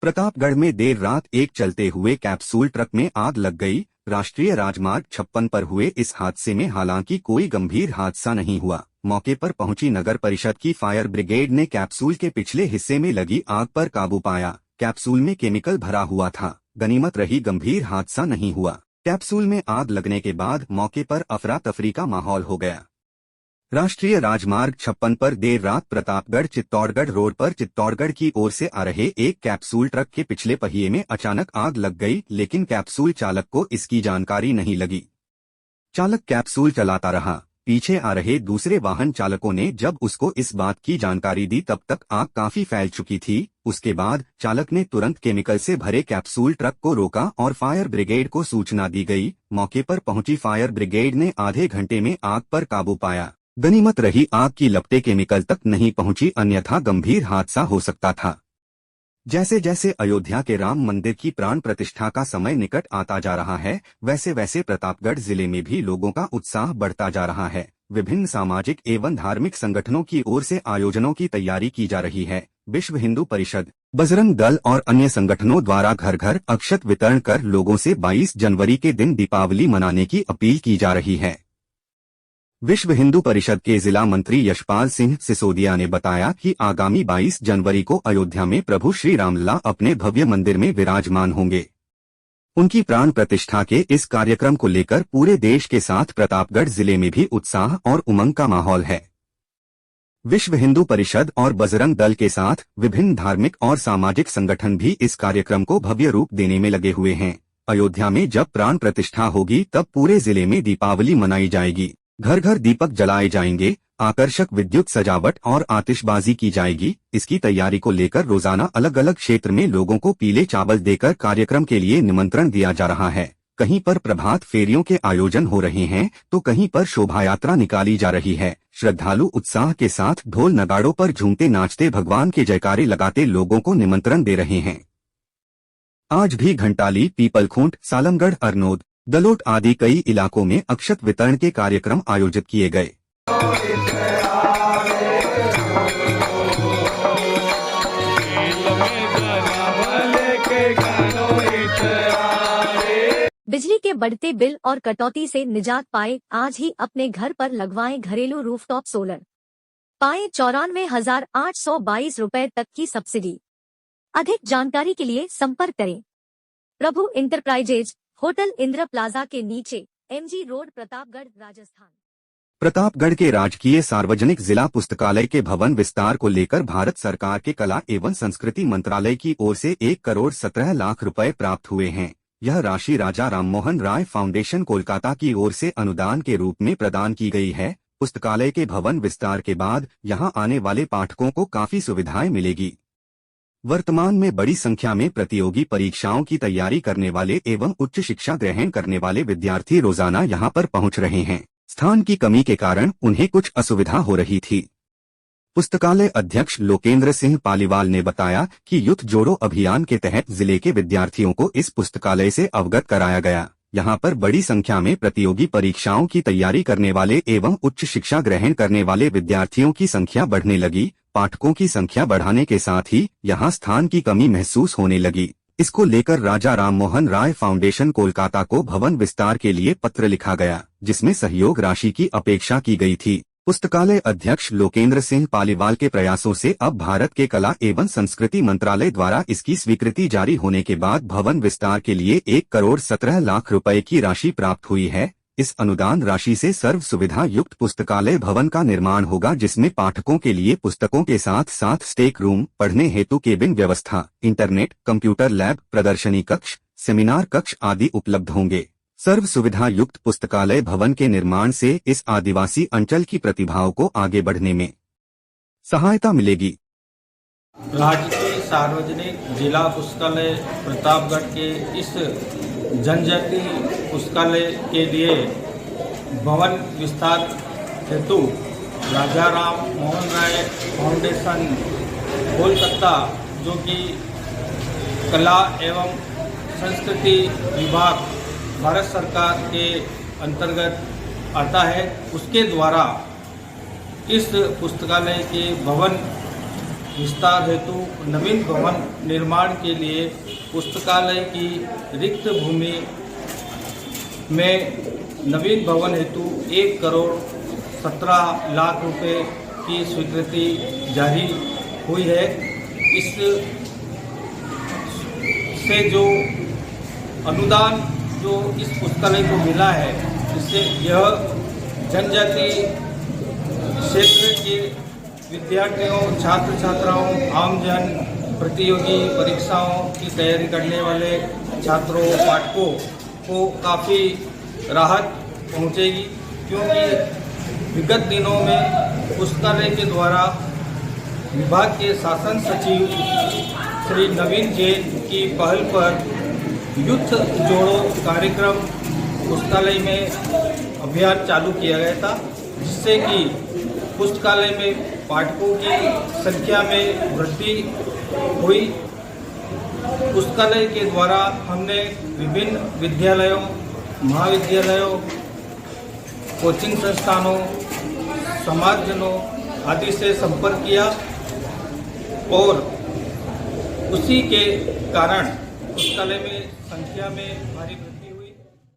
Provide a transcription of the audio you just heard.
प्रतापगढ़ में देर रात एक चलते हुए कैप्सूल ट्रक में आग लग गई। राष्ट्रीय राजमार्ग 56 पर हुए इस हादसे में हालांकि कोई गंभीर हादसा नहीं हुआ। मौके पर पहुंची नगर परिषद की फायर ब्रिगेड ने कैप्सूल के पिछले हिस्से में लगी आग पर काबू पाया। कैप्सूल में केमिकल भरा हुआ था। गनीमत रही गंभीर हादसा नहीं हुआ। कैप्सूल में आग लगने के बाद मौके पर अफरा तफरी का माहौल हो गया। राष्ट्रीय राजमार्ग 56 पर देर रात प्रतापगढ़ चित्तौड़गढ़ रोड पर चित्तौड़गढ़ की ओर से आ रहे एक कैप्सूल ट्रक के पिछले पहिए में अचानक आग लग गई, लेकिन कैप्सूल चालक को इसकी जानकारी नहीं लगी। चालक कैप्सूल चलाता रहा। पीछे आ रहे दूसरे वाहन चालकों ने जब उसको इस बात की जानकारी दी तब तक आग काफी फैल चुकी थी। उसके बाद चालक ने तुरंत केमिकल से भरे कैप्सूल ट्रक को रोका और फायर ब्रिगेड को सूचना दी गई। मौके पर पहुंची फायर ब्रिगेड ने आधे घंटे में आग पर काबू पाया। गनीमत रही आग की लपटें केमिकल तक नहीं पहुंची, अन्यथा गंभीर हादसा हो सकता था। जैसे जैसे अयोध्या के राम मंदिर की प्राण प्रतिष्ठा का समय निकट आता जा रहा है, वैसे वैसे प्रतापगढ़ जिले में भी लोगों का उत्साह बढ़ता जा रहा है। विभिन्न सामाजिक एवं धार्मिक संगठनों की ओर से आयोजनों की तैयारी की जा रही है। विश्व हिंदू परिषद, बजरंग दल और अन्य संगठनों द्वारा घर घर अक्षत वितरण कर लोगों से 22 जनवरी के दिन दीपावली मनाने की अपील की जा रही है। विश्व हिंदू परिषद के जिला मंत्री यशपाल सिंह सिसोदिया ने बताया कि आगामी 22 जनवरी को अयोध्या में प्रभु श्री रामलला अपने भव्य मंदिर में विराजमान होंगे। उनकी प्राण प्रतिष्ठा के इस कार्यक्रम को लेकर पूरे देश के साथ प्रतापगढ़ जिले में भी उत्साह और उमंग का माहौल है। विश्व हिंदू परिषद और बजरंग दल के साथ विभिन्न धार्मिक और सामाजिक संगठन भी इस कार्यक्रम को भव्य रूप देने में लगे हुए हैं। अयोध्या में जब प्राण प्रतिष्ठा होगी तब पूरे जिले में दीपावली मनाई जाएगी। घर घर दीपक जलाए जाएंगे, आकर्षक विद्युत सजावट और आतिशबाजी की जाएगी। इसकी तैयारी को लेकर रोजाना अलग अलग क्षेत्र में लोगों को पीले चावल देकर कार्यक्रम के लिए निमंत्रण दिया जा रहा है। कहीं पर प्रभात फेरियों के आयोजन हो रहे हैं तो कहीं पर शोभा यात्रा निकाली जा रही है। श्रद्धालु उत्साह के साथ ढोल नगाड़ों पर झूमते नाचते भगवान के जयकारे लगाते लोगों को निमंत्रण दे रहे हैं। आज भी घंटाली, पीपलखूंट, सालमगढ़, अरनोद, दलोट आदि कई इलाकों में अक्षत वितरण के कार्यक्रम आयोजित किए गए। बिजली के बढ़ते बिल और कटौती से निजात पाए, आज ही अपने घर पर लगवाएं घरेलू रूफटॉप सोलर। पाएं 94,822 रुपए तक की सब्सिडी। अधिक जानकारी के लिए संपर्क करें प्रभु इंटरप्राइजेज, होटल इंद्र प्लाजा के नीचे, MG रोड, प्रतापगढ़, राजस्थान। प्रतापगढ़ के राजकीय सार्वजनिक जिला पुस्तकालय के भवन विस्तार को लेकर भारत सरकार के कला एवं संस्कृति मंत्रालय की ओर से 1,17,00,000 रुपए प्राप्त हुए हैं। यह राशि राजा राममोहन राय फाउंडेशन कोलकाता की ओर से अनुदान के रूप में प्रदान की गई है। पुस्तकालय के भवन विस्तार के बाद यहां आने वाले पाठकों को काफी सुविधाएं मिलेगी। वर्तमान में बड़ी संख्या में प्रतियोगी परीक्षाओं की तैयारी करने वाले एवं उच्च शिक्षा ग्रहण करने वाले विद्यार्थी रोजाना यहां पर पहुंच रहे हैं। स्थान की कमी के कारण उन्हें कुछ असुविधा हो रही थी। पुस्तकालय अध्यक्ष लोकेंद्र सिंह पालीवाल ने बताया कि युथ जोड़ो अभियान के तहत जिले के विद्यार्थियों को इस पुस्तकालय से अवगत कराया गया। यहां पर बड़ी संख्या में प्रतियोगी परीक्षाओं की तैयारी करने वाले एवं उच्च शिक्षा ग्रहण करने वाले विद्यार्थियों की संख्या बढ़ने लगी। पाठकों की संख्या बढ़ाने के साथ ही यहां स्थान की कमी महसूस होने लगी। इसको लेकर राजा राममोहन राय फाउंडेशन कोलकाता को भवन विस्तार के लिए पत्र लिखा गया, जिसमें सहयोग राशि की अपेक्षा की गई थी। पुस्तकालय अध्यक्ष लोकेंद्र सिंह पालीवाल के प्रयासों से अब भारत के कला एवं संस्कृति मंत्रालय द्वारा इसकी स्वीकृति जारी होने के बाद भवन विस्तार के लिए 1,17,00,000 रुपए की राशि प्राप्त हुई है। इस अनुदान राशि से सर्व सुविधा युक्त पुस्तकालय भवन का निर्माण होगा, जिसमें पाठकों के लिए पुस्तकों के साथ साथ स्टेक रूम, पढ़ने हेतु केबिन व्यवस्था, इंटरनेट, कंप्यूटर लैब, प्रदर्शनी कक्ष, सेमिनार कक्ष आदि उपलब्ध होंगे। सर्व सुविधा युक्त पुस्तकालय भवन के निर्माण से इस आदिवासी अंचल की प्रतिभाओं को आगे बढ़ने में सहायता मिलेगी। राजकीय सार्वजनिक जिला पुस्तकालय प्रतापगढ़ के इस जनजातीय पुस्तकालय के लिए भवन विस्तार हेतु राजा राम मोहन राय फाउंडेशन कोलकाता, जो कि कला एवं संस्कृति विभाग भारत सरकार के अंतर्गत आता है, उसके द्वारा इस पुस्तकालय के भवन विस्तार हेतु नवीन भवन निर्माण के लिए पुस्तकालय की रिक्त भूमि में नवीन भवन हेतु 1,17,00,000 रुपए की स्वीकृति जारी हुई है। इस से जो अनुदान जो इस पुस्तकालय को मिला है, इससे यह जनजाति क्षेत्र के विद्यार्थियों, छात्र छात्राओं, आमजन, प्रतियोगी परीक्षाओं की तैयारी करने वाले छात्रों, पाठकों को काफ़ी राहत पहुंचेगी, क्योंकि विगत दिनों में पुस्तकालय के द्वारा विभाग के शासन सचिव श्री नवीन जैन की पहल पर युद्ध जोड़ो कार्यक्रम पुस्तकालय में अभियान चालू किया गया था, जिससे कि पुस्तकालय में पाठकों की संख्या में वृद्धि हुई। पुस्तकालय के द्वारा हमने विभिन्न विद्यालयों, महाविद्यालयों, कोचिंग संस्थानों, समाजजनों आदि से संपर्क किया और उसी के कारण पुस्तकालय में संख्या में भारी